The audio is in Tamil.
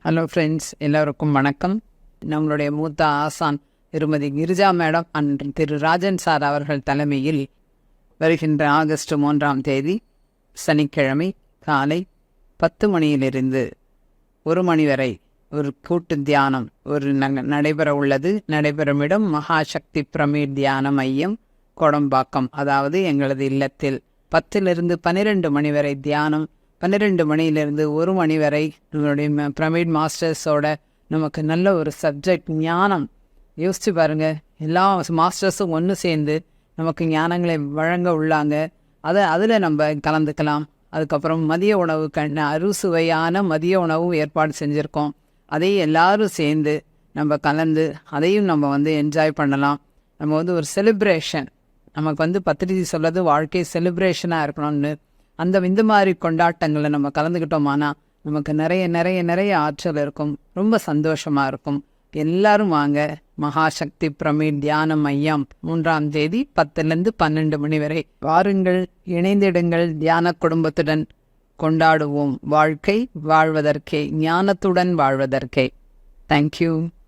ஹலோ ஃப்ரெண்ட்ஸ், எல்லோருக்கும் வணக்கம். நம்மளுடைய மூத்த ஆசான் திருமதி Girija madam and Thiru Rajan sir அவர்கள் தலைமையில் வருகின்ற ஆகஸ்ட் 3ஆம் தேதி சனிக்கிழமை காலை 10 மணியிலிருந்து 1 மணி வரை ஒரு கூட்டு தியானம் நடைபெற உள்ளது. நடைபெறும் இடம் மகாசக்தி பிரமிட் தியான மையம், கோடம்பாக்கம். அதாவது எங்களது இல்லத்தில் 10லிருந்து 12 மணி வரை தியானம், 12 மணியிலிருந்து 1 மணி வரை நம்மளுடைய பிரமிட் மாஸ்டர்ஸோட நமக்கு நல்ல ஒரு சப்ஜெக்ட் ஞானம். யோசிச்சு பாருங்க, எல்லா மாஸ்டர்ஸும் ஒன்று சேர்ந்து நமக்கு ஞானங்களை வழங்க உள்ளாங்க. அதில் நம்ம கலந்துக்கலாம். அதுக்கப்புறம் மதிய உணவு அறுசுவையான மதிய உணவும் ஏற்பாடு செஞ்சுருக்கோம். அதையும் எல்லாரும் சேர்ந்து நம்ம கலந்து அதையும் நம்ம என்ஜாய் பண்ணலாம். நம்ம ஒரு செலிப்ரேஷன், நமக்கு பத்திரிகை சொல்கிறது வாழ்க்கை செலிப்ரேஷனாக இருக்கணும்னு. இந்த மாதிரி கொண்டாட்டங்களை நம்ம கலந்துக்கிட்டோமானா நமக்கு நிறைய நிறைய நிறைய ஆற்றல் இருக்கும், ரொம்ப சந்தோஷமாக இருக்கும். எல்லாரும் வாங்க. மகாசக்தி பிரமிட் தியான மையம் 3ஆம் தேதி 10லிருந்து 12 மணி வரை வாருங்கள், இணைந்திடுங்கள். தியான குடும்பத்துடன் கொண்டாடுவோம். வாழ்க்கை வாழ்வதற்கே, ஞானத்துடன் வாழ்வதற்கே. தேங்க்யூ.